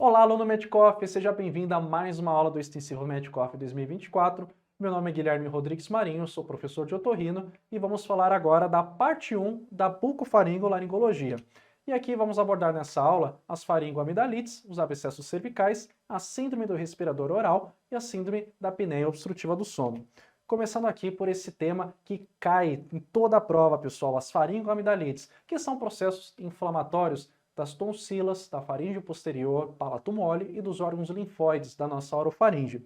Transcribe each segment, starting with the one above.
Olá, aluno Medcoff, seja bem-vindo a mais uma aula do Extensivo Medcoff 2024. Meu nome é Guilherme Rodrigues Marinho, sou professor de otorrino e vamos falar agora da parte 1 da bucofaringolaringologia. E aqui vamos abordar nessa aula as faringoamidalites, os abscessos cervicais, a síndrome do respirador oral e a síndrome da apneia obstrutiva do sono. Começando aqui por esse tema que cai em toda a prova, pessoal, as faringoamidalites, que são processos inflamatórios das tonsilas, da faringe posterior, palato mole e dos órgãos linfóides da nossa orofaringe.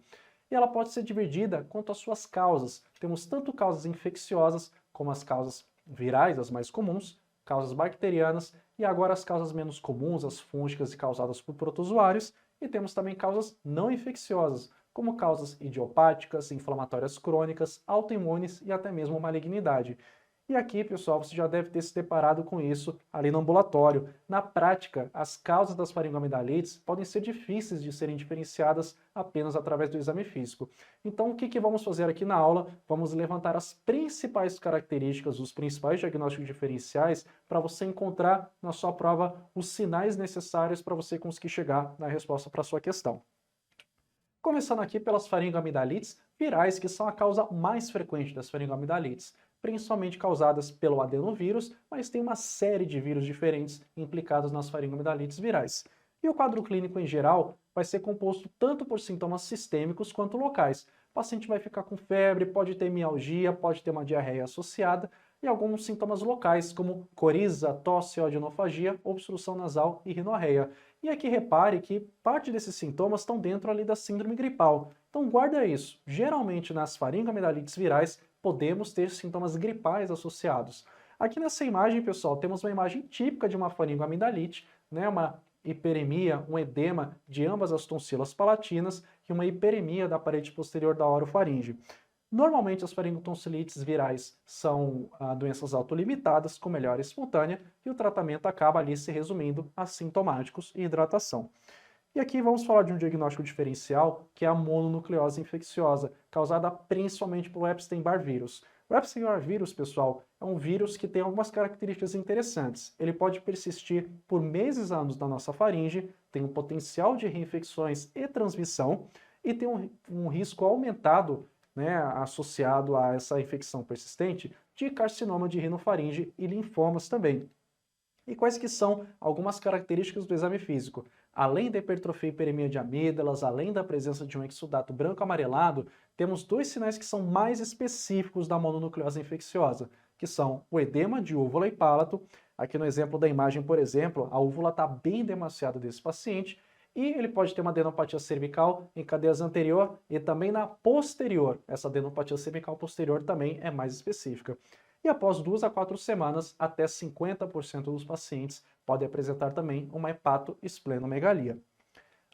E ela pode ser dividida quanto às suas causas. Temos tanto causas infecciosas como as causas virais, as mais comuns, causas bacterianas e agora as causas menos comuns, as fúngicas e causadas por protozoários, e temos também causas não infecciosas, como causas idiopáticas, inflamatórias crônicas, autoimunes e até mesmo malignidade. E aqui, pessoal, você já deve ter se deparado com isso ali no ambulatório. Na prática, as causas das faringoamidalites podem ser difíceis de serem diferenciadas apenas através do exame físico. Então, o que vamos fazer aqui na aula? Vamos levantar as principais características, os principais diagnósticos diferenciais, para você encontrar na sua prova os sinais necessários para você conseguir chegar na resposta para a sua questão. Começando aqui pelas faringoamidalites virais, que são a causa mais frequente das faringoamidalites, principalmente causadas pelo adenovírus, mas tem uma série de vírus diferentes implicados nas faringoamidalites virais. E o quadro clínico em geral vai ser composto tanto por sintomas sistêmicos quanto locais. O paciente vai ficar com febre, pode ter mialgia, pode ter uma diarreia associada, e alguns sintomas locais, como coriza, tosse, odinofagia, obstrução nasal e rinorreia. E aqui repare que parte desses sintomas estão dentro ali da síndrome gripal. Então guarda isso. Geralmente nas faringoamidalites virais podemos ter sintomas gripais associados. Aqui nessa imagem, pessoal, temos uma imagem típica de uma faringoamidalite, né, uma hiperemia, um edema de ambas as tonsilas palatinas e uma hiperemia da parede posterior da orofaringe. Normalmente as faringotonsilites virais são doenças autolimitadas com melhora espontânea e o tratamento acaba ali se resumindo a sintomáticos e hidratação. E aqui vamos falar de um diagnóstico diferencial, que é a mononucleose infecciosa, causada principalmente pelo Epstein-Barr vírus. O Epstein-Barr vírus, pessoal, é um vírus que tem algumas características interessantes. Ele pode persistir por meses a anos na nossa faringe, tem um potencial de reinfecções e transmissão, e tem um risco aumentado, né, associado a essa infecção persistente, de carcinoma de rinofaringe e linfomas também. E quais que são algumas características do exame físico? Além da hipertrofia e hiperemia de amígdalas, além da presença de um exudato branco amarelado, temos dois sinais que são mais específicos da mononucleose infecciosa, que são o edema de úvula e palato. Aqui no exemplo da imagem, por exemplo, a úvula está bem demasiada desse paciente, e ele pode ter uma adenopatia cervical em cadeias anterior e também na posterior. Essa adenopatia cervical posterior também é mais específica. E após 2 a 4 semanas, até 50% dos pacientes podem apresentar também uma hepatoesplenomegalia.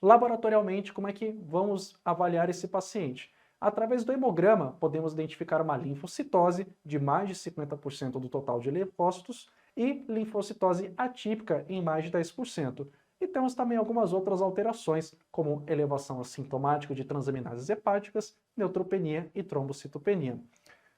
Laboratorialmente, como é que vamos avaliar esse paciente? Através do hemograma, podemos identificar uma linfocitose de mais de 50% do total de linfócitos e linfocitose atípica em mais de 10%. E temos também algumas outras alterações, como elevação assintomática de transaminases hepáticas, neutropenia e trombocitopenia.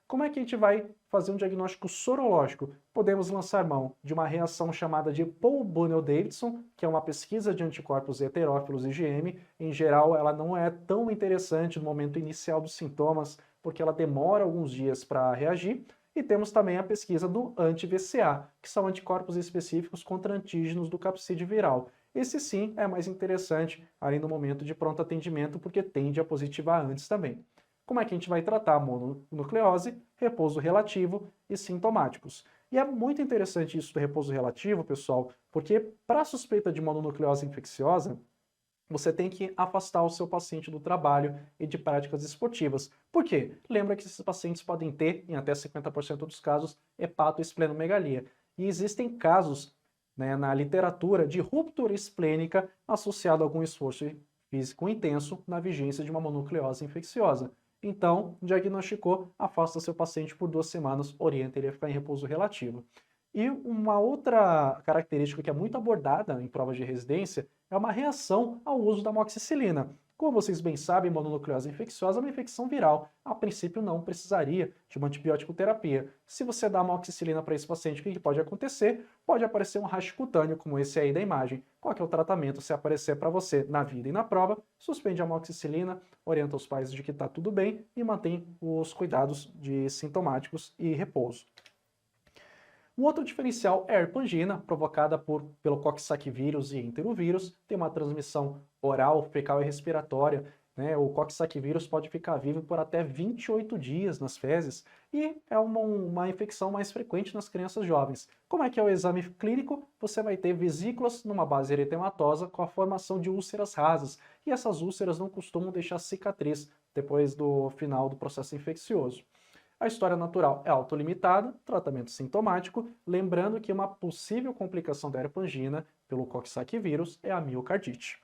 Como é que a gente vai fazer um diagnóstico sorológico? Podemos lançar mão de uma reação chamada de Paul-Bunel-Davidson, que é uma pesquisa de anticorpos heterófilos IgM. Em geral, ela não é tão interessante no momento inicial dos sintomas, porque ela demora alguns dias para reagir. E temos também a pesquisa do anti-VCA, que são anticorpos específicos contra antígenos do capsídeo viral. Esse sim é mais interessante ali no momento de pronto atendimento, porque tende a positivar antes também. Como é que a gente vai tratar a mononucleose, repouso relativo e sintomáticos? E é muito interessante isso do repouso relativo, pessoal, porque para a suspeita de mononucleose infecciosa, você tem que afastar o seu paciente do trabalho e de práticas esportivas. Por quê? Lembra que esses pacientes podem ter, em até 50% dos casos, hepatoesplenomegalia. E existem casos, né, na literatura de ruptura esplênica associado a algum esforço físico intenso na vigência de uma mononucleose infecciosa. Então, diagnosticou, afasta seu paciente por 2 semanas, orienta ele a ficar em repouso relativo. E uma outra característica que é muito abordada em provas de residência é uma reação ao uso da amoxicilina. Como vocês bem sabem, mononucleose infecciosa é uma infecção viral. A princípio não precisaria de uma antibiótico terapia. Se você dá amoxicilina para esse paciente, o que pode acontecer? Pode aparecer um rash cutâneo, como esse aí da imagem. Qual que é o tratamento? Se aparecer para você na vida e na prova, suspende a amoxicilina, orienta os pais de que está tudo bem e mantém os cuidados de sintomáticos e repouso. Um outro diferencial é a herpangina, provocada pelo coxsackie-vírus e enterovírus, tem uma transmissão oral, fecal e respiratória. Né? O coxsackie-vírus pode ficar vivo por até 28 dias nas fezes e é uma infecção mais frequente nas crianças jovens. Como é que é o exame clínico? Você vai ter vesículas numa base eritematosa com a formação de úlceras rasas e essas úlceras não costumam deixar cicatriz depois do final do processo infeccioso. A história natural é autolimitada, tratamento sintomático, lembrando que uma possível complicação da herpangina pelo coxsackie-vírus é a miocardite.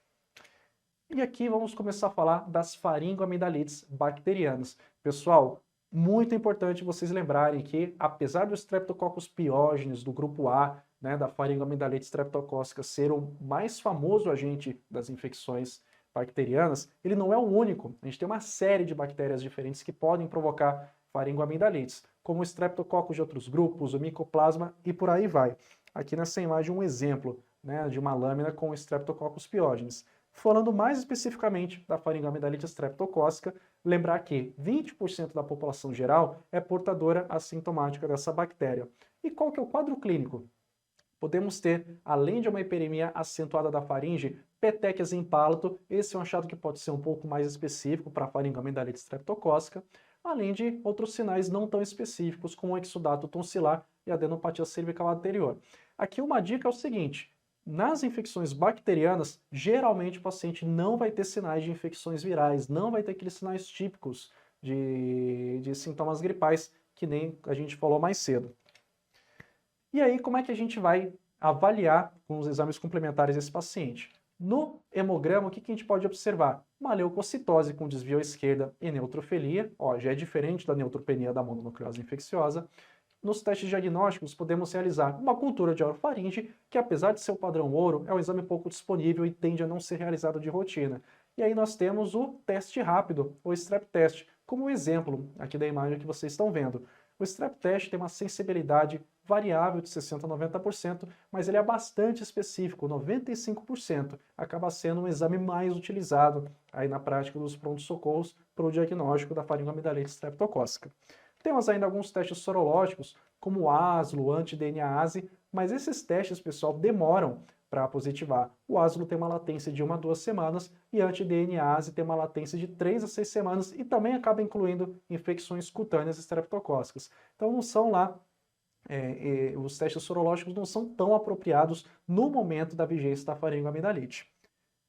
E aqui vamos começar a falar das faringoamidalites bacterianas. Pessoal, muito importante vocês lembrarem que, apesar do Streptococcus pyogenes do grupo A, né, da faringoamidalite streptocócica, ser o mais famoso agente das infecções bacterianas, ele não é o único. A gente tem uma série de bactérias diferentes que podem provocar faringoamidalites, como o Streptococcus de outros grupos, o Mycoplasma e por aí vai. Aqui nessa imagem um exemplo, né, de uma lâmina com o Streptococcus pyogenes. Falando mais especificamente da faringoamidalite streptocócica, lembrar que 20% da população geral é portadora assintomática dessa bactéria. E qual que é o quadro clínico? Podemos ter, além de uma hiperemia acentuada da faringe, petequias em palato, esse é um achado que pode ser um pouco mais específico para a faringoamidalite streptocócica, além de outros sinais não tão específicos, como o exudato tonsilar e adenopatia cervical anterior. Aqui uma dica é o seguinte: nas infecções bacterianas, geralmente o paciente não vai ter sinais de infecções virais, não vai ter aqueles sinais típicos de sintomas gripais, que nem a gente falou mais cedo. E aí, como é que a gente vai avaliar com os exames complementares esse paciente? No hemograma, o que a gente pode observar? Uma leucocitose com desvio à esquerda e neutrofilia, já é diferente da neutropenia da mononucleose infecciosa. Nos testes diagnósticos, podemos realizar uma cultura de orofaringe, que apesar de ser o padrão ouro, é um exame pouco disponível e tende a não ser realizado de rotina. E aí nós temos o teste rápido, o strep test, como um exemplo aqui da imagem que vocês estão vendo. O strep test tem uma sensibilidade variável de 60% a 90%, mas ele é bastante específico, 95%. Acaba sendo um exame mais utilizado aí na prática dos prontos-socorros para o diagnóstico da faringoamidalite streptocócica. Temos ainda alguns testes sorológicos, como o ASLO, o anti-DNase, mas esses testes, pessoal, demoram para positivar. O ASLO tem uma latência de 1 a 2 semanas e a anti-DNase tem uma latência de 3 a 6 semanas e também acaba incluindo infecções cutâneas streptocócicas. Então não são lá, os testes sorológicos não são tão apropriados no momento da vigência da faringoamidalite.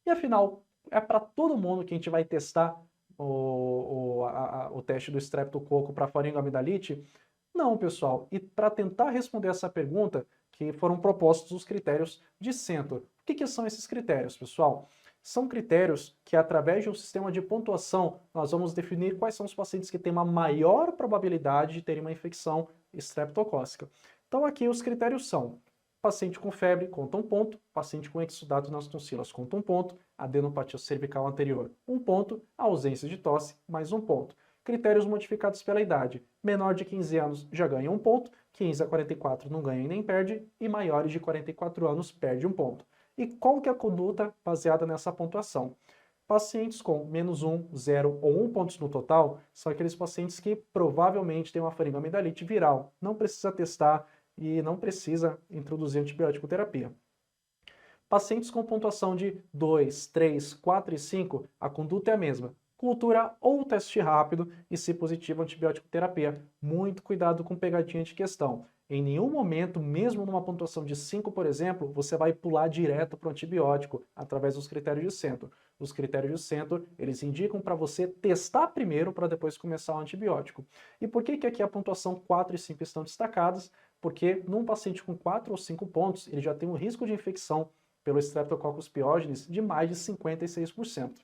E afinal, é para todo mundo que a gente vai testar o teste do streptococo para faringoamidalite? Não, pessoal. E para tentar responder essa pergunta, que foram propostos os critérios de Centor. O que são esses critérios, pessoal? São critérios que, através de um sistema de pontuação, nós vamos definir quais são os pacientes que têm uma maior probabilidade de terem uma infecção streptocócica. Então aqui os critérios são: paciente com febre, conta 1 ponto. Paciente com exudato nas tonsilas, conta 1 ponto. Adenopatia cervical anterior, 1 ponto. Ausência de tosse, mais 1 ponto. Critérios modificados pela idade: menor de 15 anos já ganha 1 ponto, 15 a 44 não ganha e nem perde, e maiores de 44 anos perde 1 ponto. E qual que é a conduta baseada nessa pontuação? Pacientes com -1, 0 ou 1 pontos no total são aqueles pacientes que provavelmente têm uma faringoamidalite viral. Não precisa testar e não precisa introduzir antibiótico terapia. Pacientes com pontuação de 2, 3, 4 e 5, a conduta é a mesma: cultura ou teste rápido e, se positivo, antibiótico terapia. Muito cuidado com pegadinha de questão. Em nenhum momento, mesmo numa pontuação de 5, por exemplo, você vai pular direto para o antibiótico através dos critérios de Centor. Os critérios de Centor, eles indicam para você testar primeiro para depois começar o antibiótico. E por que aqui a pontuação 4 e 5 estão destacadas? Porque num paciente com 4 ou 5 pontos, ele já tem um risco de infecção pelo Streptococcus pyogenes de mais de 56%.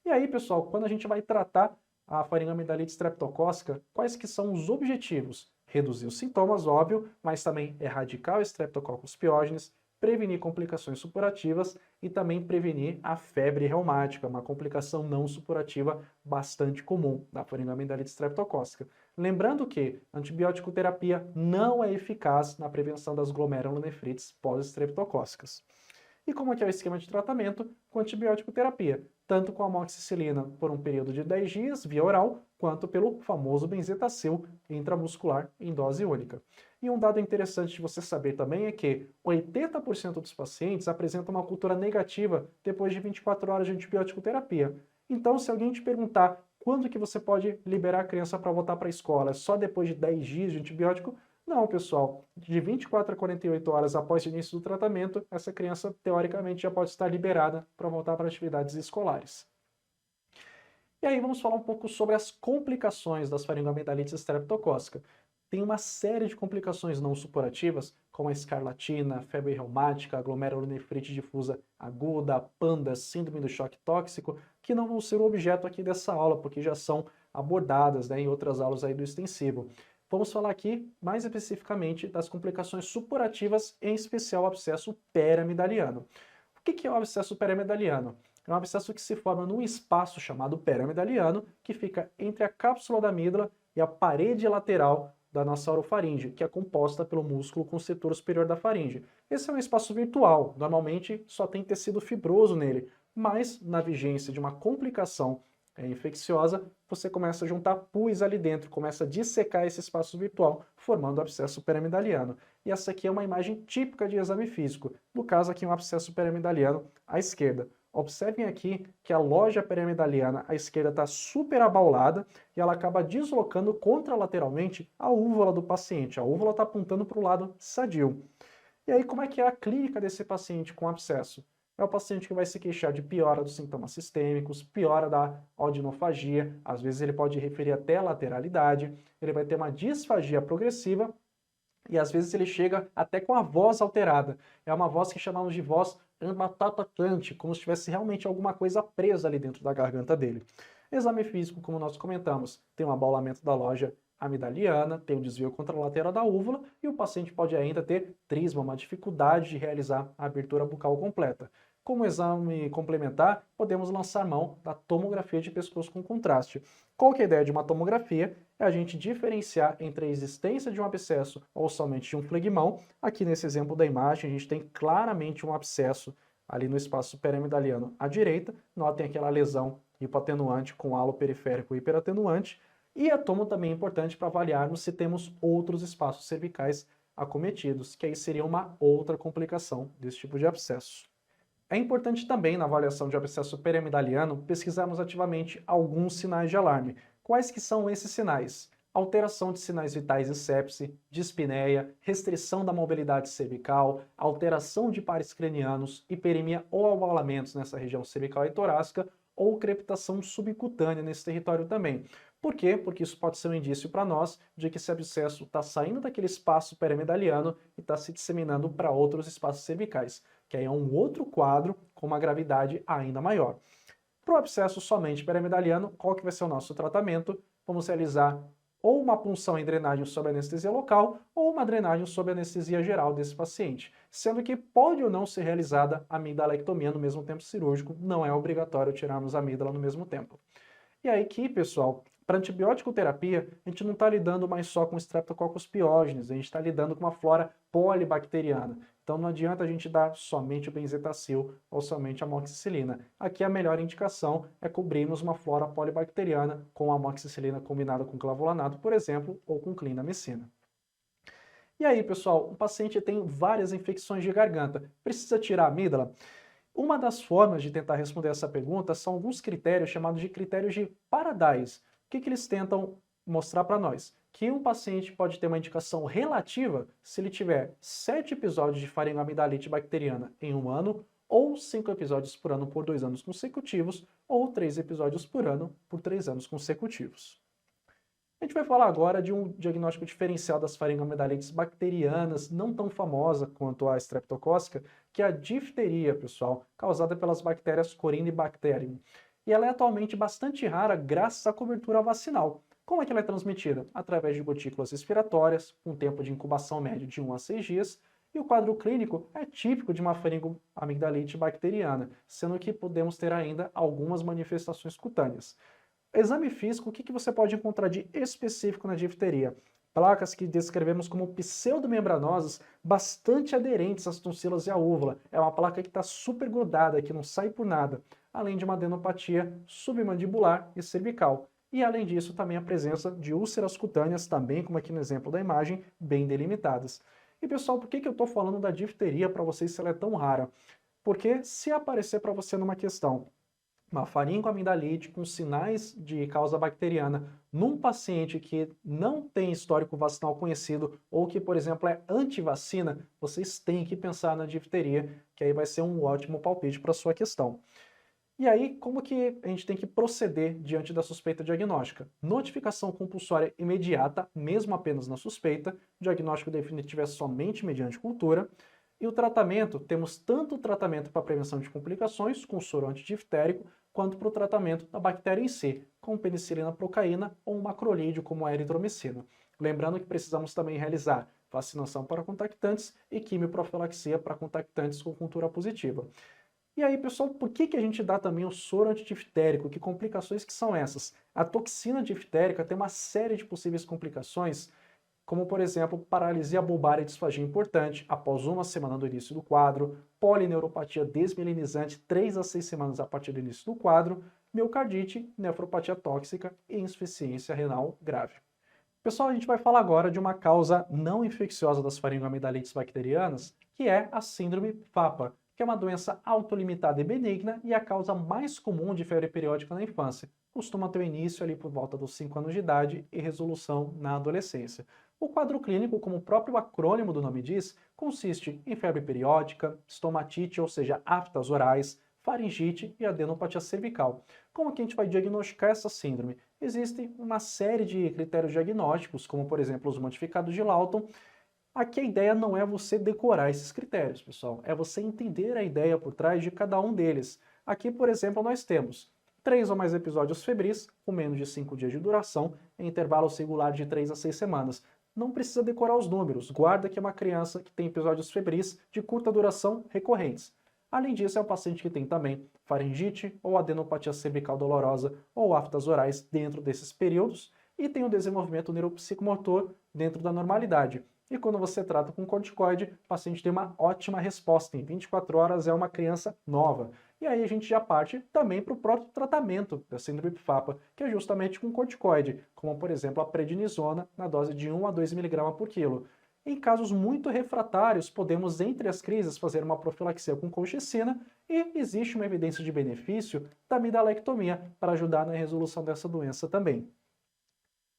E aí, pessoal, quando a gente vai tratar a faringoamidalite streptocócica, quais que são os objetivos? Reduzir os sintomas, óbvio, mas também erradicar o Streptococcus pyogenes, prevenir complicações supurativas e também prevenir a febre reumática, uma complicação não supurativa bastante comum da faringoamidalite streptocócica. Lembrando que a antibiótico terapia não é eficaz na prevenção das glomerulonefrites pós-estreptocócicas. E como é que é o esquema de tratamento? Com antibiótico terapia, tanto com amoxicilina por um período de 10 dias, via oral, quanto pelo famoso benzetacil intramuscular em dose única. E um dado interessante de você saber também é que 80% dos pacientes apresentam uma cultura negativa depois de 24 horas de antibiótico terapia. Então, se alguém te perguntar quando que você pode liberar a criança para voltar para a escola, só depois de 10 dias de antibiótico, não, pessoal. De 24 a 48 horas após o início do tratamento, essa criança, teoricamente, já pode estar liberada para voltar para atividades escolares. E aí vamos falar um pouco sobre as complicações das faringoamidalites streptocócica. Tem uma série de complicações não supurativas, como a escarlatina, febre reumática, glomerulonefrite difusa aguda, PANDAS, síndrome do choque tóxico, que não vão ser o objeto aqui dessa aula, porque já são abordadas, né, em outras aulas aí do extensivo. Vamos falar aqui mais especificamente das complicações supurativas, em especial o abscesso periamidaliano. O que é o abscesso periamidaliano? É um abscesso que se forma num espaço chamado periamidaliano, que fica entre a cápsula da amígdala e a parede lateral da nossa orofaringe, que é composta pelo músculo constritor superior da faringe. Esse é um espaço virtual, normalmente só tem tecido fibroso nele, mas na vigência de uma complicação infecciosa, você começa a juntar pus ali dentro, começa a dissecar esse espaço virtual, formando o abscesso periamidaliano. E essa aqui é uma imagem típica de exame físico, no caso aqui um abscesso periamidaliano à esquerda. Observem aqui que a loja periamidaliana à esquerda está super abaulada e ela acaba deslocando contralateralmente a úvula do paciente. A úvula está apontando para o lado sadio. E aí, como é que é a clínica desse paciente com abscesso? É o paciente que vai se queixar de piora dos sintomas sistêmicos, piora da odinofagia, às vezes ele pode referir até a lateralidade, ele vai ter uma disfagia progressiva e às vezes ele chega até com a voz alterada. É uma voz que chamamos de voz amatatatante, como se tivesse realmente alguma coisa presa ali dentro da garganta dele. Exame físico, como nós comentamos, tem um abaulamento da loja amidaliana, tem um desvio contralateral da úvula e o paciente pode ainda ter trisma, uma dificuldade de realizar a abertura bucal completa. Como exame complementar, podemos lançar mão da tomografia de pescoço com contraste. Qual que é a ideia de uma tomografia? É a gente diferenciar entre a existência de um abscesso ou somente de um flegmão. Aqui nesse exemplo da imagem, a gente tem claramente um abscesso ali no espaço periamidaliano à direita. Notem aquela lesão hipoatenuante com halo periférico hiperatenuante. E a tomo também é importante para avaliarmos se temos outros espaços cervicais acometidos, que aí seria uma outra complicação desse tipo de abscesso. É importante também, na avaliação de abscesso periamidaliano, pesquisarmos ativamente alguns sinais de alarme. Quais que são esses sinais? Alteração de sinais vitais e sepse, dispneia, restrição da mobilidade cervical, alteração de pares cranianos, hiperemia ou abaulamentos nessa região cervical e torácica, ou crepitação subcutânea nesse território também. Por quê? Porque isso pode ser um indício para nós de que esse abscesso está saindo daquele espaço periamidaliano e está se disseminando para outros espaços cervicais, que aí é um outro quadro com uma gravidade ainda maior. Para o abscesso somente periamidaliano, qual que vai ser o nosso tratamento? Vamos realizar ou uma punção em drenagem sob anestesia local ou uma drenagem sob anestesia geral desse paciente, sendo que pode ou não ser realizada a amidalectomia no mesmo tempo cirúrgico, não é obrigatório tirarmos a amígdala no mesmo tempo. E aí aqui, pessoal, para antibiótico terapia, a gente não está lidando mais só com Streptococcus pyogenes, a gente está lidando com uma flora polibacteriana. Então não adianta a gente dar somente o benzetacil ou somente a amoxicilina. Aqui a melhor indicação é cobrirmos uma flora polibacteriana com amoxicilina combinada com clavulanato, por exemplo, ou com clindamicina. E aí, pessoal, o paciente tem várias infecções de garganta, precisa tirar a amígdala? Uma das formas de tentar responder essa pergunta são alguns critérios chamados de critérios de Paradise. O que eles tentam mostrar para nós? Que um paciente pode ter uma indicação relativa se ele tiver 7 episódios de faringoamidalite bacteriana em um ano, ou 5 episódios por ano por 2 anos consecutivos, ou 3 episódios por ano por 3 anos consecutivos. A gente vai falar agora de um diagnóstico diferencial das faringoamidalites bacterianas, não tão famosa quanto a streptocócica, que é a difteria, pessoal, causada pelas bactérias Corynebacterium. E ela é atualmente bastante rara graças à cobertura vacinal. Como é que ela é transmitida? Através de gotículas respiratórias, com tempo de incubação médio de 1 a 6 dias, E o quadro clínico é típico de uma faringoamigdalite bacteriana, sendo que podemos ter ainda algumas manifestações cutâneas. Exame físico, o que você pode encontrar de específico na difteria? Placas que descrevemos como pseudomembranosas, bastante aderentes às tonsilas e à úvula. É uma placa que está super grudada, que não sai por nada. Além de uma adenopatia submandibular e cervical. E além disso, também a presença de úlceras cutâneas, também como aqui no exemplo da imagem, bem delimitadas. E pessoal, por que eu estou falando da difteria para vocês se ela é tão rara? Porque se aparecer para você numa questão uma faringoamidalite com sinais de causa bacteriana num paciente que não tem histórico vacinal conhecido ou que, por exemplo, é anti-vacina, vocês têm que pensar na difteria, que aí vai ser um ótimo palpite para a sua questão. E aí, como que a gente tem que proceder diante da suspeita diagnóstica? Notificação compulsória imediata, mesmo apenas na suspeita, diagnóstico definitivo é somente mediante cultura. E o tratamento, temos tanto o tratamento para prevenção de complicações, com soro antidiftérico, quanto para o tratamento da bactéria em si, com penicilina procaína ou um macrolídeo como a eritromicina. Lembrando que precisamos também realizar vacinação para contactantes e quimioprofilaxia para contactantes com cultura positiva. E aí, pessoal, por que a gente dá também o soro antidiftérico? Que complicações que são essas? A toxina diftérica tem uma série de possíveis complicações, como, por exemplo, paralisia bulbar e disfagia importante após uma semana do início do quadro, polineuropatia desmielinizante 3 a 6 semanas a partir do início do quadro, miocardite, nefropatia tóxica e insuficiência renal grave. Pessoal, a gente vai falar agora de uma causa não infecciosa das faringoamidalites bacterianas, que é a síndrome FAPA, que é uma doença autolimitada e benigna e a causa mais comum de febre periódica na infância. Costuma ter o início ali por volta dos 5 anos de idade e resolução na adolescência. O quadro clínico, como o próprio acrônimo do nome diz, consiste em febre periódica, estomatite, ou seja, aftas orais, faringite e adenopatia cervical. Como que a gente vai diagnosticar essa síndrome? Existe uma série de critérios diagnósticos, como por exemplo os modificados de Lawton. Aqui a ideia não é você decorar esses critérios, pessoal, é você entender a ideia por trás de cada um deles. Aqui, por exemplo, nós temos 3 ou mais episódios febris, com menos de 5 dias de duração, em intervalo singular de 3 a 6 semanas. Não precisa decorar os números, guarda que é uma criança que tem episódios febris de curta duração recorrentes. Além disso, é um paciente que tem também faringite ou adenopatia cervical dolorosa ou aftas orais dentro desses períodos e tem o desenvolvimento neuropsicomotor dentro da normalidade. E quando você trata com corticoide, o paciente tem uma ótima resposta. Em 24 horas é uma criança nova. E aí a gente já parte também para o próprio tratamento da síndrome FAPA, que é justamente com corticoide, como por exemplo a prednisona na dose de 1 a 2 mg por quilo. Em casos muito refratários, podemos, entre as crises, fazer uma profilaxia com colchicina e existe uma evidência de benefício da amidalectomia para ajudar na resolução dessa doença também.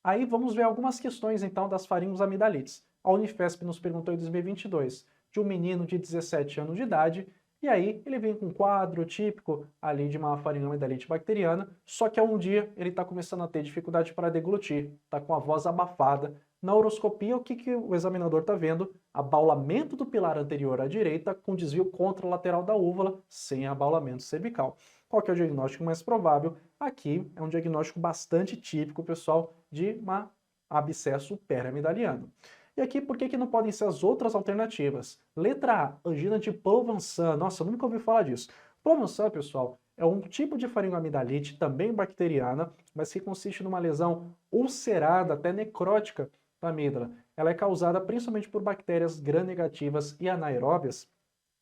Aí vamos ver algumas questões então das faringoamidalites. A Unifesp nos perguntou em 2022 de um menino de 17 anos de idade, e aí ele vem com um quadro típico ali de uma faringoamidalite bacteriana, só que há um dia ele está começando a ter dificuldade para deglutir, está com a voz abafada. Na uroscopia, o que o examinador está vendo? Abaulamento do pilar anterior à direita com desvio contralateral da úvula, sem abaulamento cervical. Qual que é o diagnóstico mais provável? Aqui é um diagnóstico bastante típico, pessoal, de um abscesso periamidaliano. E aqui, por que não podem ser as outras alternativas? Letra A, angina de Pauwels-San. Nossa, eu nunca ouvi falar disso. Pauwels-San, pessoal, é um tipo de faringoamidalite, também bacteriana, mas que consiste numa lesão ulcerada, até necrótica, da amígdala. Ela é causada principalmente por bactérias gram-negativas e anaeróbias,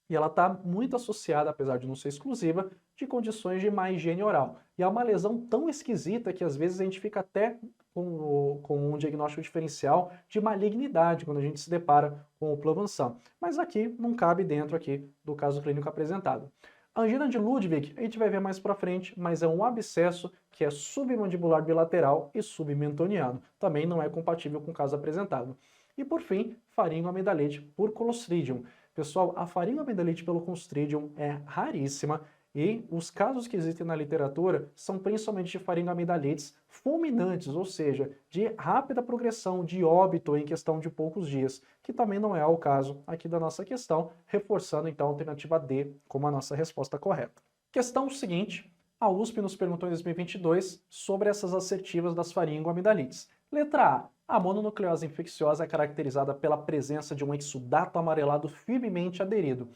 e ela está muito associada, apesar de não ser exclusiva, de condições de má higiene oral. E é uma lesão tão esquisita que às vezes a gente fica até com um diagnóstico diferencial de malignidade quando a gente se depara com o Pauwels-San. Mas aqui não cabe dentro aqui do caso clínico apresentado. A angina de Ludwig a gente vai ver mais para frente, mas é um abscesso que é submandibular bilateral e submentoniano. Também não é compatível com o caso apresentado. E por fim, faringoamidalite por Clostridium. Pessoal, a faringoamidalite pelo Clostridium é raríssima e os casos que existem na literatura são principalmente de faringoamidalites fulminantes, ou seja, de rápida progressão de óbito em questão de poucos dias, que também não é o caso aqui da nossa questão, reforçando então a alternativa D como a nossa resposta correta. Questão seguinte, a USP nos perguntou em 2022 sobre essas assertivas das faringoamidalites. Letra A. A mononucleose infecciosa é caracterizada pela presença de um exudato amarelado firmemente aderido.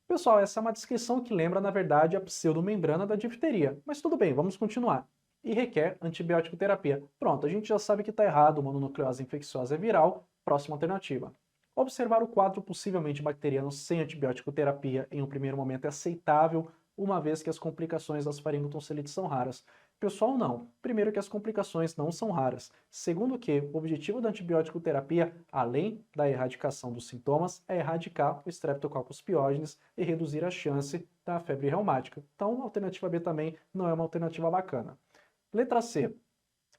Pessoal, essa é uma descrição que lembra, na verdade, a pseudomembrana da difteria. Mas tudo bem, vamos continuar. E requer antibiótico terapia. Pronto, a gente já sabe que está errado, mononucleose infecciosa é viral. Próxima alternativa. Observar o quadro possivelmente bacteriano sem antibiótico terapia em um primeiro momento é aceitável, uma vez que as complicações das faringotonsilites são raras. Pessoal, não. Primeiro que as complicações não são raras. Segundo que o objetivo da antibiótico terapia, além da erradicação dos sintomas, é erradicar o Streptococcus pyogenes e reduzir a chance da febre reumática. Então, a alternativa B também não é uma alternativa bacana. Letra C.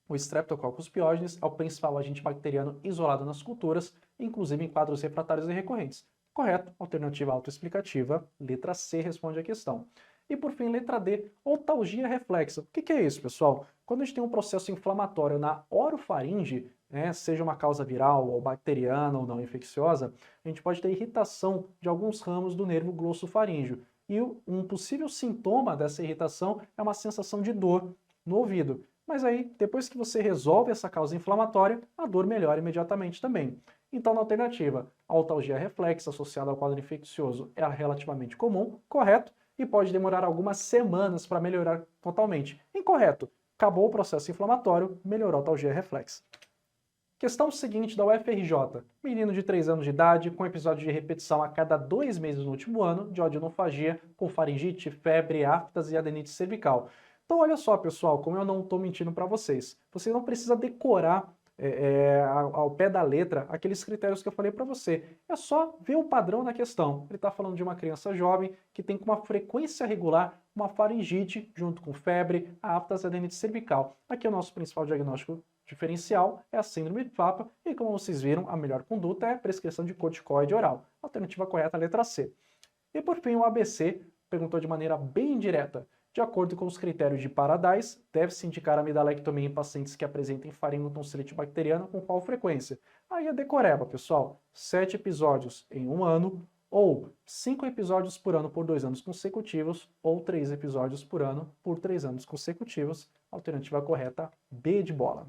O Streptococcus pyogenes é o principal agente bacteriano isolado nas culturas, inclusive em quadros refratários e recorrentes. Correto, alternativa autoexplicativa, letra C responde a questão. E por fim, letra D, otalgia reflexa. O que é isso, pessoal? Quando a gente tem um processo inflamatório na orofaringe, seja uma causa viral ou bacteriana ou não infecciosa, a gente pode ter irritação de alguns ramos do nervo glossofaríngeo. E um possível sintoma dessa irritação é uma sensação de dor no ouvido. Mas aí, depois que você resolve essa causa inflamatória, a dor melhora imediatamente também. Então, na alternativa, a otalgia reflexa associada ao quadro infeccioso é relativamente comum, correto? E pode demorar algumas semanas para melhorar totalmente. Incorreto. Acabou o processo inflamatório, melhorou a otalgia reflexa. Questão seguinte da UFRJ. Menino de 3 anos de idade, com episódio de repetição a cada 2 meses no último ano, de odinofagia, com faringite, febre, aftas e adenite cervical. Então olha só, pessoal, como eu não estou mentindo para vocês. Você não precisa decorar ao pé da letra aqueles critérios que eu falei para você. É só ver o padrão da questão. Ele está falando de uma criança jovem que tem com uma frequência regular uma faringite junto com febre, aftas e adenite cervical. Aqui é o nosso principal diagnóstico diferencial, é a síndrome de FAPA, e como vocês viram, a melhor conduta é a prescrição de corticoide oral. Alternativa correta, a letra C. E por fim, o ABC perguntou de maneira bem direta. De acordo com os critérios de Paradise, deve-se indicar amidalectomia em pacientes que apresentem faringotonsilite bacteriana com qual frequência? Aí é decoreba, pessoal. 7 episódios em um ano, ou 5 episódios por ano por 2 anos consecutivos, ou 3 episódios por ano por 3 anos consecutivos. Alternativa correta, B de bola.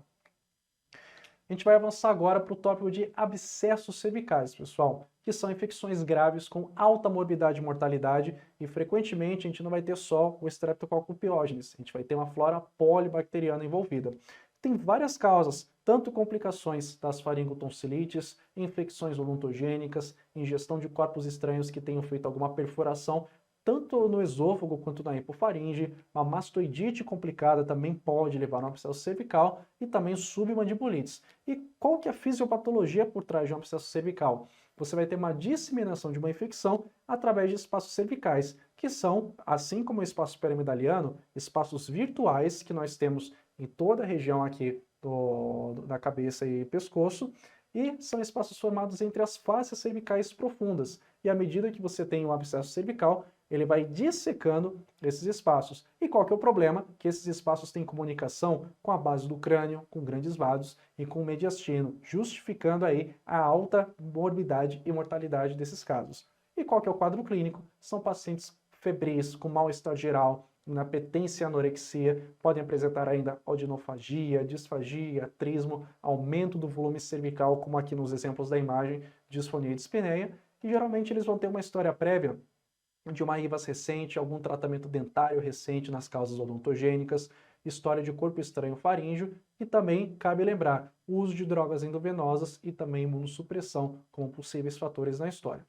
A gente vai avançar agora para o tópico de abscessos cervicais, pessoal, que são infecções graves com alta morbidade e mortalidade, e frequentemente a gente não vai ter só o Streptococcus pyogenes, a gente vai ter uma flora polibacteriana envolvida. Tem várias causas, tanto complicações das faringotonsilites, infecções odontogênicas, ingestão de corpos estranhos que tenham feito alguma perfuração, tanto no esôfago quanto na hipofaringe. Uma mastoidite complicada também pode levar a um abscesso cervical e também submandibulites. E qual que é a fisiopatologia por trás de um abscesso cervical? Você vai ter uma disseminação de uma infecção através de espaços cervicais, que são, assim como o espaço perimedaliano, espaços virtuais que nós temos em toda a região aqui da cabeça e pescoço, e são espaços formados entre as faces cervicais profundas. E à medida que você tem um abscesso cervical, ele vai dissecando esses espaços. E qual que é o problema? Que esses espaços têm comunicação com a base do crânio, com grandes vasos e com o mediastino, justificando aí a alta morbidade e mortalidade desses casos. E qual que é o quadro clínico? São pacientes febris, com mal-estar geral, inapetência e anorexia, podem apresentar ainda odinofagia, disfagia, trismo, aumento do volume cervical, como aqui nos exemplos da imagem, disfonia e dispneia, e geralmente eles vão ter uma história prévia de uma IVAS recente, algum tratamento dentário recente nas causas odontogênicas, história de corpo estranho faríngeo, e também cabe lembrar o uso de drogas endovenosas e também imunossupressão como possíveis fatores na história.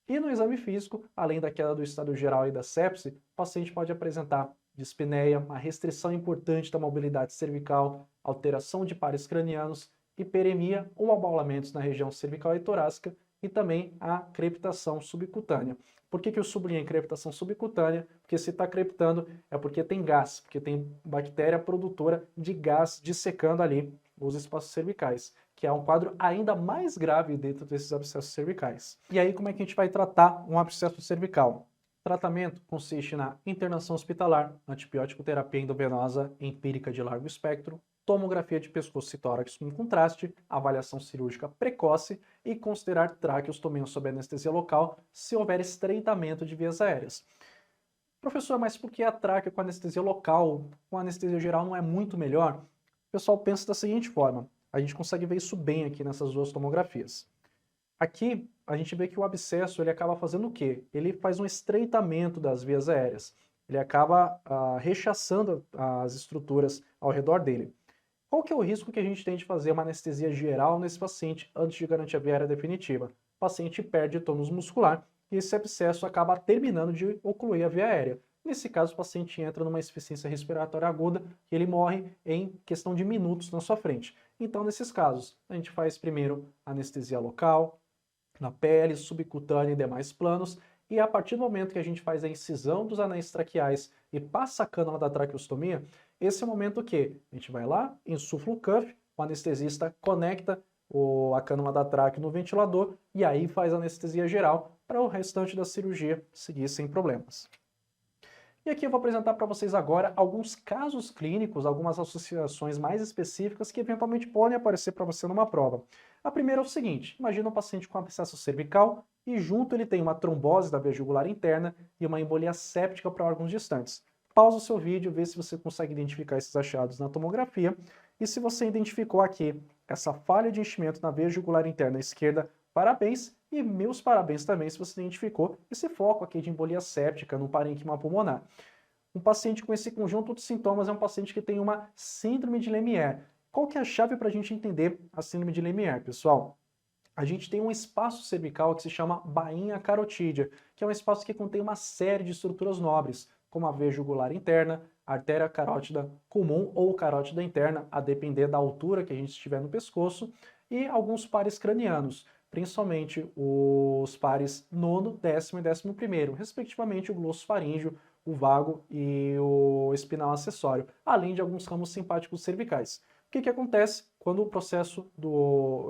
E no exame físico, além da queda do estado geral e da sepse, o paciente pode apresentar dispneia, uma restrição importante da mobilidade cervical, alteração de pares cranianos, hiperemia ou abaulamentos na região cervical e torácica, e também a crepitação subcutânea. Por que eu sublinhei crepitação subcutânea? Porque se está crepitando é porque tem gás, porque tem bactéria produtora de gás dissecando ali os espaços cervicais, que é um quadro ainda mais grave dentro desses abscessos cervicais. E aí, como é que a gente vai tratar um abscesso cervical? O tratamento consiste na internação hospitalar, antibiótico terapia endovenosa empírica de largo espectro, tomografia de pescoço e tórax com contraste, avaliação cirúrgica precoce e considerar traqueostomia sob anestesia local se houver estreitamento de vias aéreas. Professor, mas por que a tráquea com anestesia local, com anestesia geral não é muito melhor? O pessoal pensa da seguinte forma: A gente consegue ver isso bem aqui nessas duas tomografias. Aqui, a gente vê que o abscesso ele acaba fazendo o quê? Ele faz um estreitamento das vias aéreas. Ele acaba rechaçando as estruturas ao redor dele. Qual que é o risco que a gente tem de fazer uma anestesia geral nesse paciente antes de garantir a via aérea definitiva? O paciente perde tônus muscular e esse abscesso acaba terminando de ocluir a via aérea. Nesse caso, o paciente entra numa insuficiência respiratória aguda e ele morre em questão de minutos na sua frente. Então, nesses casos, a gente faz primeiro anestesia local, na pele, subcutânea e demais planos, e a partir do momento que a gente faz a incisão dos anéis traqueais e passa a cânula da traqueostomia, esse é o momento que a gente vai lá, insufla o cuff, o anestesista conecta a cânula da traque no ventilador e aí faz a anestesia geral para o restante da cirurgia seguir sem problemas. E aqui eu vou apresentar para vocês agora alguns casos clínicos, algumas associações mais específicas que eventualmente podem aparecer para você numa prova. A primeira é o seguinte, imagina um paciente com abscesso cervical e junto ele tem uma trombose da via jugular interna e uma embolia séptica para órgãos distantes. Pausa o seu vídeo, vê se você consegue identificar esses achados na tomografia e se você identificou aqui essa falha de enchimento na via jugular interna esquerda, parabéns, e meus parabéns também se você identificou esse foco aqui de embolia séptica no parênquima pulmonar. Um paciente com esse conjunto de sintomas é um paciente que tem uma síndrome de Lemierre. Qual que é a chave para a gente entender a síndrome de Lemierre, pessoal? A gente tem um espaço cervical que se chama bainha carotídea, que é um espaço que contém uma série de estruturas nobres, como a veia jugular interna, artéria carótida comum ou carótida interna, a depender da altura que a gente estiver no pescoço, e alguns pares cranianos, principalmente os pares nono, décimo e 11º, respectivamente o glosso faríngeo, o vago e o espinal acessório, além de alguns ramos simpáticos cervicais. O que acontece quando o processo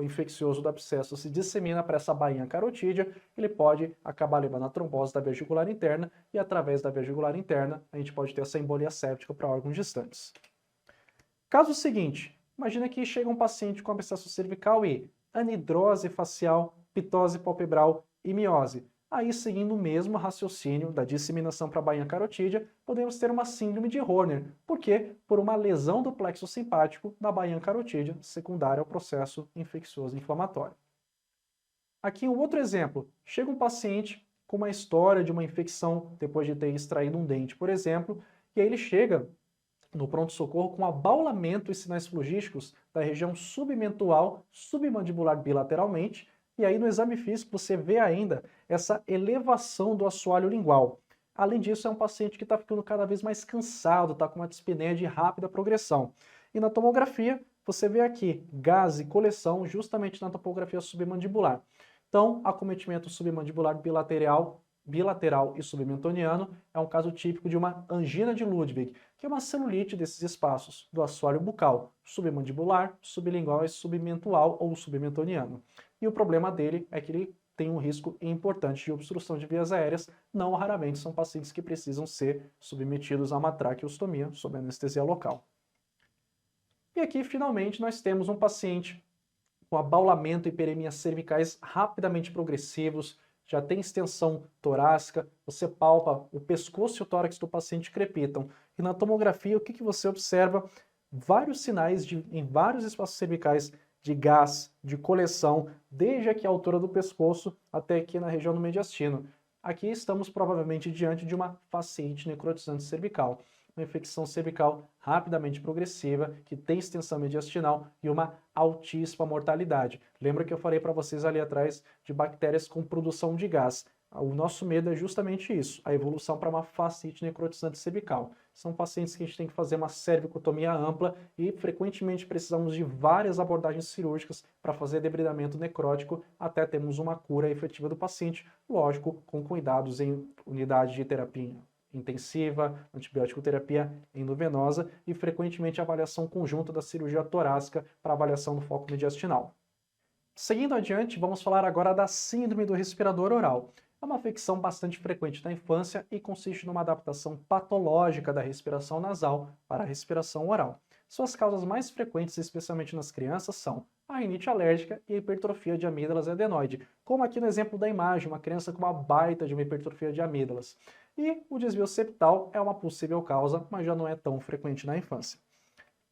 infeccioso do abscesso se dissemina para essa bainha carotídea? Ele pode acabar levando a trombose da via jugular interna e através da via jugular interna a gente pode ter essa embolia séptica para órgãos distantes. Caso seguinte, imagina que chega um paciente com abscesso cervical e anidrose facial, pitose palpebral e miose. Aí, seguindo o mesmo raciocínio da disseminação para a bainha carotídea, podemos ter uma síndrome de Horner. Por quê? Por uma lesão do plexo simpático na bainha carotídea, secundária ao processo infeccioso inflamatório. Aqui um outro exemplo. Chega um paciente com uma história de uma infecção depois de ter extraído um dente, por exemplo, e aí ele chega no pronto-socorro com abaulamento e sinais flogísticos da região submentual, submandibular bilateralmente, e aí no exame físico você vê ainda essa elevação do assoalho lingual. Além disso, é um paciente que está ficando cada vez mais cansado, está com uma dispneia de rápida progressão. E na tomografia, você vê aqui gás e coleção justamente na topografia submandibular. Então, acometimento submandibular bilateral e submentoniano é um caso típico de uma angina de Ludwig, que é uma celulite desses espaços do assoalho bucal, submandibular, sublingual e submentual ou submentoniano. E o problema dele é que ele tem um risco importante de obstrução de vias aéreas, não raramente são pacientes que precisam ser submetidos a uma traqueostomia sob anestesia local. E aqui, finalmente, nós temos um paciente com abaulamento e hiperemia cervicais rapidamente progressivos, já tem extensão torácica, você palpa o pescoço e o tórax do paciente crepitam. E na tomografia, o que você observa? Vários sinais em vários espaços cervicais de gás, de coleção, desde aqui a altura do pescoço até aqui na região do mediastino. Aqui estamos provavelmente diante de uma fasciite necrotizante cervical, uma infecção cervical rapidamente progressiva, que tem extensão mediastinal e uma altíssima mortalidade. Lembra que eu falei para vocês ali atrás de bactérias com produção de gás? O nosso medo é justamente isso, a evolução para uma fasciite necrotizante cervical. São pacientes que a gente tem que fazer uma cervicotomia ampla e frequentemente precisamos de várias abordagens cirúrgicas para fazer debridamento necrótico até termos uma cura efetiva do paciente, lógico, com cuidados em unidade de terapia intensiva, antibiótico terapia endovenosa e frequentemente avaliação conjunta da cirurgia torácica para avaliação do foco mediastinal. Seguindo adiante, vamos falar agora da síndrome do respirador oral. É uma afecção bastante frequente na infância e consiste numa adaptação patológica da respiração nasal para a respiração oral. Suas causas mais frequentes, especialmente nas crianças, são a rinite alérgica e a hipertrofia de amígdalas e adenoide, como aqui no exemplo da imagem, uma criança com uma baita de uma hipertrofia de amígdalas. E o desvio septal é uma possível causa, mas já não é tão frequente na infância.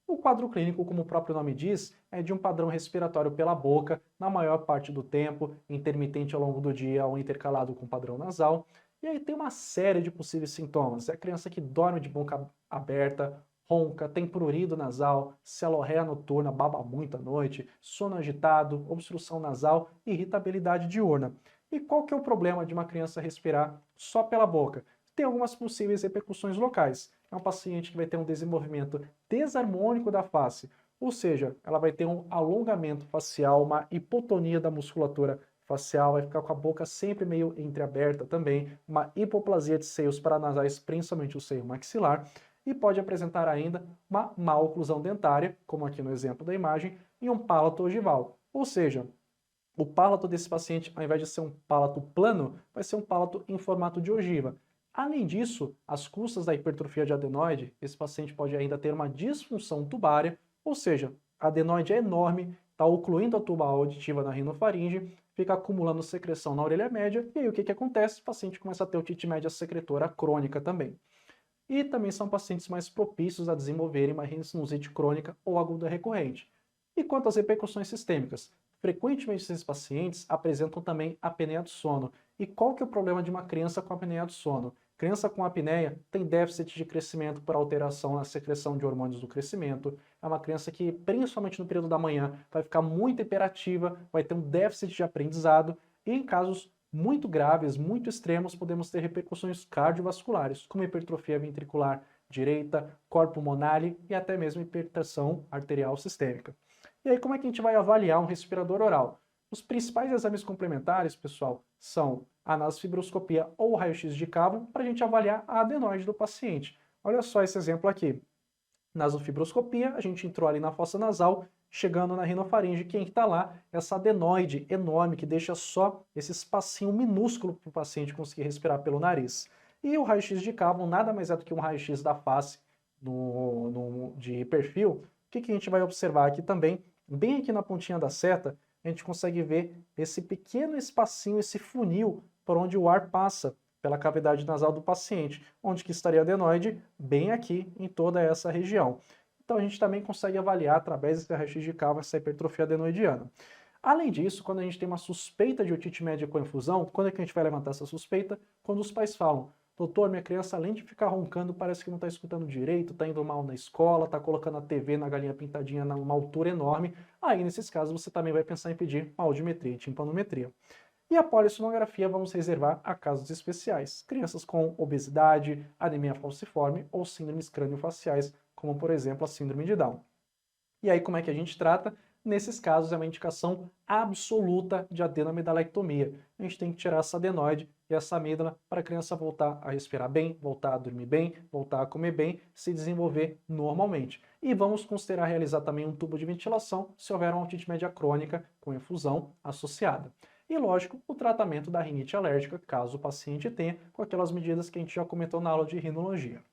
O quadro clínico, como o próprio nome diz, é de um padrão respiratório pela boca, na maior parte do tempo, intermitente ao longo do dia ou intercalado com padrão nasal. E aí tem uma série de possíveis sintomas. É a criança que dorme de boca aberta, ronca, tem prurido nasal, celorreia noturna, baba muito à noite, sono agitado, obstrução nasal e irritabilidade diurna. E qual que é o problema de uma criança respirar só pela boca? Tem algumas possíveis repercussões locais. É um paciente que vai ter um desenvolvimento desarmônico da face, ou seja, ela vai ter um alongamento facial, uma hipotonia da musculatura facial, vai ficar com a boca sempre meio entreaberta também, uma hipoplasia de seios paranasais, principalmente o seio maxilar, e pode apresentar ainda uma má oclusão dentária, como aqui no exemplo da imagem, e um palato ogival, ou seja, o palato desse paciente, ao invés de ser um palato plano, vai ser um palato em formato de ogiva. Além disso, às custas da hipertrofia de adenoide, esse paciente pode ainda ter uma disfunção tubária, ou seja, a adenoide é enorme, está ocluindo a tuba auditiva na rinofaringe, fica acumulando secreção na orelha média, e aí o que acontece? O paciente começa a ter otite média secretora crônica também. E também são pacientes mais propícios a desenvolverem uma rinite crônica ou aguda recorrente. E quanto às repercussões sistêmicas? Frequentemente esses pacientes apresentam também apneia do sono. E qual que é o problema de uma criança com apneia do sono? Criança com apneia tem déficit de crescimento por alteração na secreção de hormônios do crescimento. É uma criança que, principalmente no período da manhã, vai ficar muito hiperativa, vai ter um déficit de aprendizado e em casos muito graves, muito extremos, podemos ter repercussões cardiovasculares, como hipertrofia ventricular direita, cor pulmonale e até mesmo hipertensão arterial sistêmica. E aí, como é que a gente vai avaliar um respirador oral? Os principais exames complementares, pessoal, são a nasofibroscopia ou o raio-x de cavo para a gente avaliar a adenoide do paciente. Olha só esse exemplo aqui. Nasofibroscopia, a gente entrou ali na fossa nasal, chegando na rinofaringe, quem está lá? Essa adenoide enorme que deixa só esse espacinho minúsculo para o paciente conseguir respirar pelo nariz. E o raio-x de cavo nada mais é do que um raio-x da face de perfil. O que a gente vai observar aqui também? Bem aqui na pontinha da seta, a gente consegue ver esse pequeno espacinho, esse funil por onde o ar passa pela cavidade nasal do paciente, onde que estaria a adenoide? Bem aqui em toda essa região. Então a gente também consegue avaliar através desse raio-x de cavo essa hipertrofia adenoidiana. Além disso, quando a gente tem uma suspeita de otite média com infusão, quando é que a gente vai levantar essa suspeita? Quando os pais falam: doutor, minha criança, além de ficar roncando, parece que não está escutando direito, está indo mal na escola, está colocando a TV na galinha pintadinha numa altura enorme. Aí, nesses casos, você também vai pensar em pedir uma audiometria e timpanometria. E a polissonografia vamos reservar a casos especiais, crianças com obesidade, anemia falciforme ou síndromes crâniofaciais, como por exemplo a síndrome de Down. E aí como é que a gente trata? Nesses casos é uma indicação absoluta de adenomidalectomia. A gente tem que tirar essa adenoide e essa amígdala para a criança voltar a respirar bem, voltar a dormir bem, voltar a comer bem, se desenvolver normalmente. E vamos considerar realizar também um tubo de ventilação se houver uma otite média crônica com infusão associada. E, lógico, o tratamento da rinite alérgica, caso o paciente tenha, com aquelas medidas que a gente já comentou na aula de rinologia.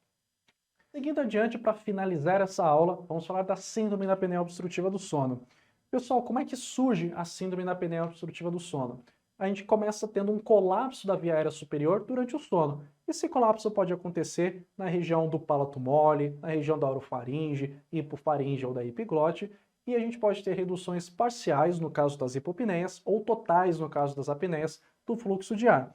Seguindo adiante, para finalizar essa aula, vamos falar da síndrome da apneia obstrutiva do sono. Pessoal, como é que surge a síndrome da apneia obstrutiva do sono? A gente começa tendo um colapso da via aérea superior durante o sono. Esse colapso pode acontecer na região do palato mole, na região da orofaringe, hipofaringe ou da epiglote, e a gente pode ter reduções parciais no caso das hipopneias ou totais no caso das apneias do fluxo de ar.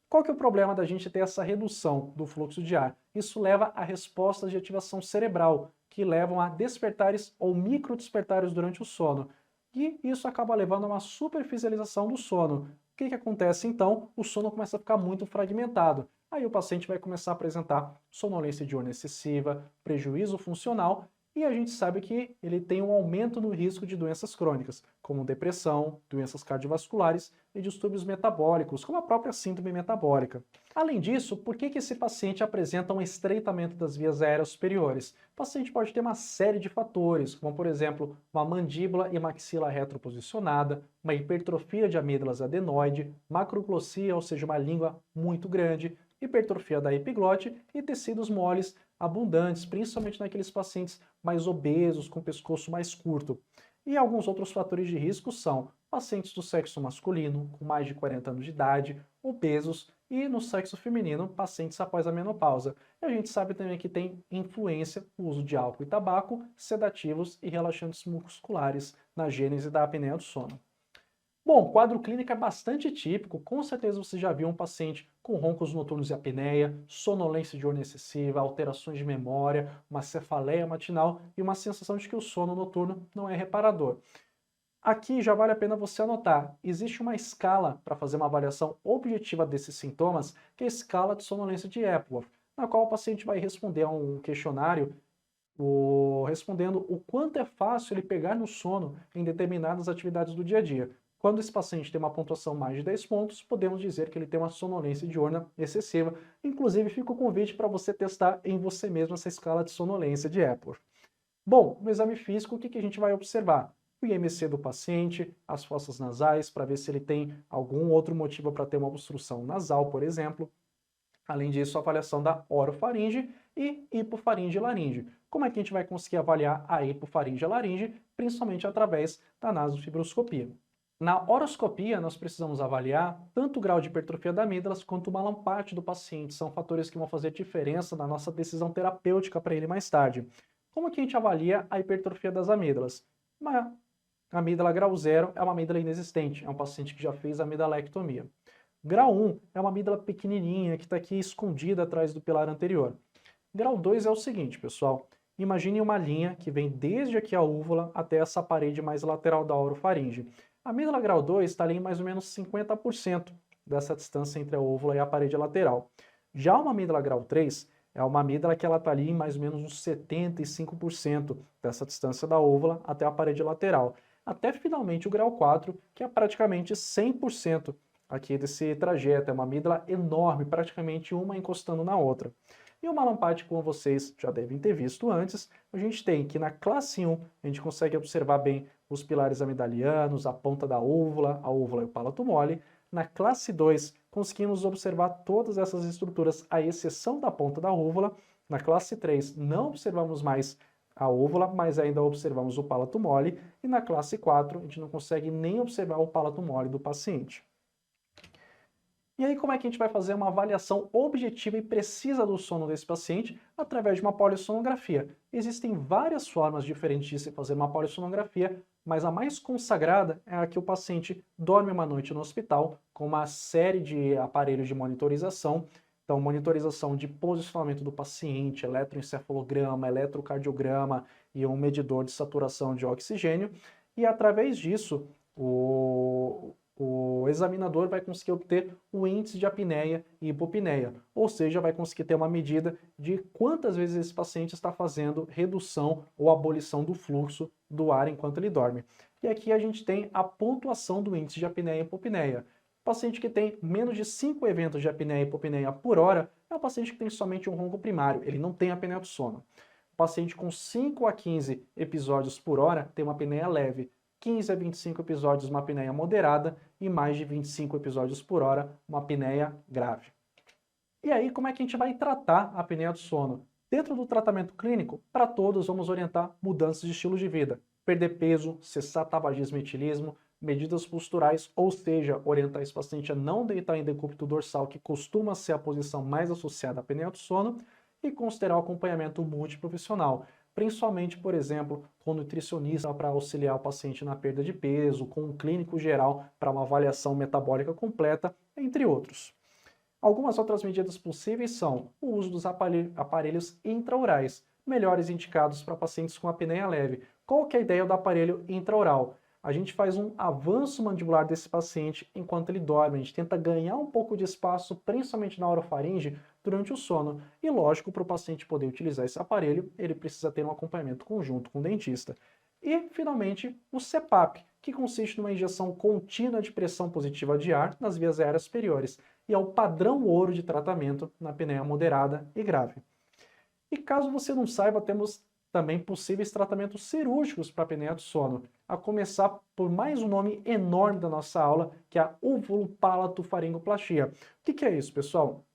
Qual que é o problema da gente ter essa redução do fluxo de ar? Isso leva a respostas de ativação cerebral, que levam a despertares ou microdespertares durante o sono. E isso acaba levando a uma superficialização do sono. O que acontece então? O sono começa a ficar muito fragmentado. Aí o paciente vai começar a apresentar sonolência diurna excessiva, prejuízo funcional, e a gente sabe que ele tem um aumento no risco de doenças crônicas, como depressão, doenças cardiovasculares e distúrbios metabólicos, como a própria síndrome metabólica. Além disso, por que esse paciente apresenta um estreitamento das vias aéreas superiores? O paciente pode ter uma série de fatores, como por exemplo, uma mandíbula e maxila retroposicionada, uma hipertrofia de amígdalas adenoide, macroglossia, ou seja, uma língua muito grande, hipertrofia da epiglote e tecidos moles abundantes, principalmente naqueles pacientes mais obesos, com pescoço mais curto. E alguns outros fatores de risco são pacientes do sexo masculino, com mais de 40 anos de idade, obesos e no sexo feminino, pacientes após a menopausa. E a gente sabe também que tem influência o uso de álcool e tabaco, sedativos e relaxantes musculares na gênese da apneia do sono. Bom, o quadro clínico é bastante típico, com certeza você já viu um paciente com roncos noturnos e apneia, sonolência diurna excessiva, alterações de memória, uma cefaleia matinal e uma sensação de que o sono noturno não é reparador. Aqui já vale a pena você anotar, existe uma escala para fazer uma avaliação objetiva desses sintomas, que é a escala de sonolência de Epworth, na qual o paciente vai responder a um questionário respondendo o quanto é fácil ele pegar no sono em determinadas atividades do dia a dia. Quando esse paciente tem uma pontuação mais de 10 pontos, podemos dizer que ele tem uma sonolência diurna excessiva. Inclusive, fica o convite para você testar em você mesmo essa escala de sonolência de Epworth. Bom, no exame físico, o que a gente vai observar? O IMC do paciente, as fossas nasais, para ver se ele tem algum outro motivo para ter uma obstrução nasal, por exemplo. Além disso, a avaliação da orofaringe e hipofaringe e laringe. Como é que a gente vai conseguir avaliar a hipofaringe e a laringe? Principalmente através da nasofibroscopia. Na horoscopia, nós precisamos avaliar tanto o grau de hipertrofia da amígdalas quanto o malampate do paciente. São fatores que vão fazer diferença na nossa decisão terapêutica para ele mais tarde. Como que a gente avalia a hipertrofia das amígdalas? Uma amígdala grau 0 é uma amígdala inexistente, é um paciente que já fez amidalectomia. Grau 1 é uma amígdala pequenininha que está aqui escondida atrás do pilar anterior. Grau 2 é o seguinte, pessoal. Imagine uma linha que vem desde aqui a úvula até essa parede mais lateral da orofaringe. A amígdala grau 2 está ali em mais ou menos 50% dessa distância entre a úvula e a parede lateral. Já uma amígdala grau 3 é uma amígdala que ela está ali em mais ou menos uns 75% dessa distância da úvula até a parede lateral. Até finalmente o grau 4, que é praticamente 100% aqui desse trajeto. É uma amígdala enorme, praticamente uma encostando na outra. E o malampate, como vocês já devem ter visto antes, a gente tem que na classe 1 a gente consegue observar bem os pilares amidalianos, a ponta da úvula, a úvula e o palato mole. Na classe 2 conseguimos observar todas essas estruturas, à exceção da ponta da úvula. Na classe 3 não observamos mais a úvula, mas ainda observamos o palato mole. E na classe 4 a gente não consegue nem observar o palato mole do paciente. E aí, como é que a gente vai fazer uma avaliação objetiva e precisa do sono desse paciente? Através de uma polissonografia. Existem várias formas diferentes de se fazer uma polissonografia, mas a mais consagrada é a que o paciente dorme uma noite no hospital com uma série de aparelhos de monitorização. Então, monitorização de posicionamento do paciente, eletroencefalograma, eletrocardiograma e um medidor de saturação de oxigênio. E através disso, o examinador vai conseguir obter o índice de apneia e hipopneia, ou seja, vai conseguir ter uma medida de quantas vezes esse paciente está fazendo redução ou abolição do fluxo do ar enquanto ele dorme. E aqui a gente tem a pontuação do índice de apneia e hipopneia. O paciente que tem menos de 5 eventos de apneia e hipopneia por hora é um paciente que tem somente um ronco primário, ele não tem apneia do sono. O paciente com 5 a 15 episódios por hora tem uma apneia leve. 15 a 25 episódios, uma apneia moderada, e mais de 25 episódios por hora, uma apneia grave. E aí, como é que a gente vai tratar a apneia do sono? Dentro do tratamento clínico, para todos, vamos orientar mudanças de estilo de vida. Perder peso, cessar tabagismo e etilismo, medidas posturais, ou seja, orientar esse paciente a não deitar em decúbito dorsal, que costuma ser a posição mais associada à apneia do sono, e considerar o acompanhamento multiprofissional, principalmente, por exemplo, com nutricionista para auxiliar o paciente na perda de peso, com um clínico geral para uma avaliação metabólica completa, entre outros. Algumas outras medidas possíveis são o uso dos aparelhos intraorais, melhores indicados para pacientes com apneia leve. Qual que é a ideia do aparelho intraoral? A gente faz um avanço mandibular desse paciente enquanto ele dorme, a gente tenta ganhar um pouco de espaço, principalmente na orofaringe, durante o sono. E lógico, para o paciente poder utilizar esse aparelho, ele precisa ter um acompanhamento conjunto com o dentista. E, finalmente, o CPAP, que consiste numa injeção contínua de pressão positiva de ar nas vias aéreas superiores, e é o padrão ouro de tratamento na apneia moderada e grave. E caso você não saiba, temos também possíveis tratamentos cirúrgicos para a apneia do sono, a começar por mais um nome enorme da nossa aula, que é a uvulopalatofaringoplastia. O que é isso, pessoal?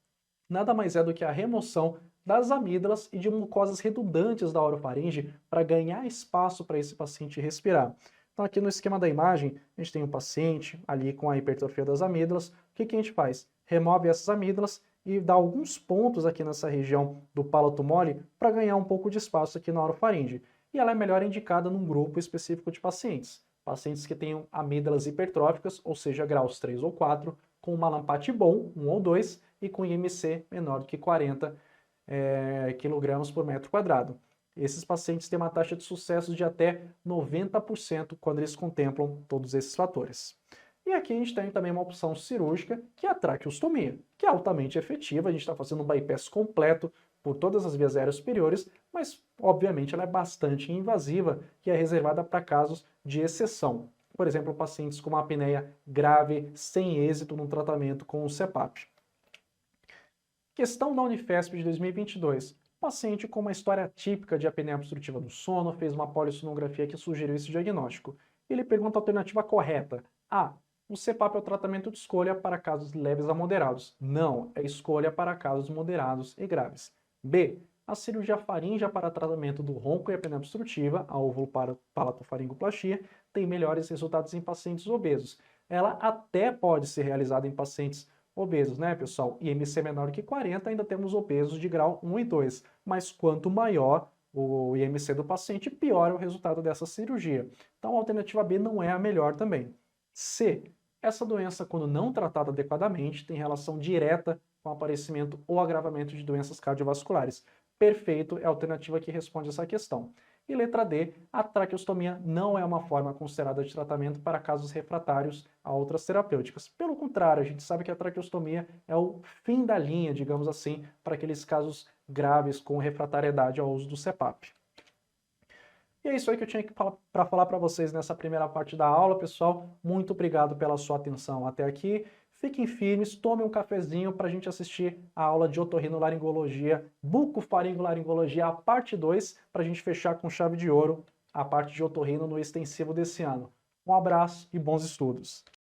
Nada mais é do que a remoção das amígdalas e de mucosas redundantes da orofaringe para ganhar espaço para esse paciente respirar. Então aqui no esquema da imagem, a gente tem um paciente ali com a hipertrofia das amígdalas. O que a gente faz? remove essas amígdalas e dá alguns pontos aqui nessa região do palato mole para ganhar um pouco de espaço aqui na orofaringe. E ela é melhor indicada num grupo específico de pacientes. Pacientes que tenham amígdalas hipertróficas, ou seja, graus 3 ou 4, com um malampate bom, 1 ou 2, e com IMC menor do que 40 kg por metro quadrado. Esses pacientes têm uma taxa de sucesso de até 90% quando eles contemplam todos esses fatores. E aqui a gente tem também uma opção cirúrgica, que é a traqueostomia, que é altamente efetiva. A gente está fazendo um bypass completo por todas as vias aéreas superiores, mas obviamente ela é bastante invasiva e é reservada para casos de exceção. Por exemplo, pacientes com uma apneia grave sem êxito no tratamento com o CPAP. Questão da Unifesp de 2022. Paciente com uma história típica de apneia obstrutiva do sono fez uma polissonografia que sugeriu esse diagnóstico. Ele pergunta a alternativa correta. A. O CPAP é o tratamento de escolha para casos leves a moderados. Não, é escolha para casos moderados e graves. B. A cirurgia faríngea para tratamento do ronco e apneia obstrutiva, a óvulo-palatoffaringoplastia, tem melhores resultados em pacientes obesos. Ela até pode ser realizada em pacientes obesos, né, pessoal? IMC menor que 40, ainda temos obesos de grau 1 e 2, mas quanto maior o IMC do paciente, pior é o resultado dessa cirurgia. Então a alternativa B não é a melhor também. C. Essa doença, quando não tratada adequadamente, tem relação direta com o aparecimento ou agravamento de doenças cardiovasculares. Perfeito é a alternativa que responde essa questão. E letra D, a traqueostomia não é uma forma considerada de tratamento para casos refratários a outras terapêuticas. Pelo contrário, a gente sabe que a traqueostomia é o fim da linha, digamos assim, para aqueles casos graves com refratariedade ao uso do CPAP. E é isso aí que eu tinha para falar para vocês nessa primeira parte da aula, pessoal. Muito obrigado pela sua atenção até aqui. Fiquem firmes, tomem um cafezinho para a gente assistir a aula de otorrinolaringologia, bucofaringolaringologia, a parte 2, para a gente fechar com chave de ouro a parte de otorrino no extensivo desse ano. Um abraço e bons estudos!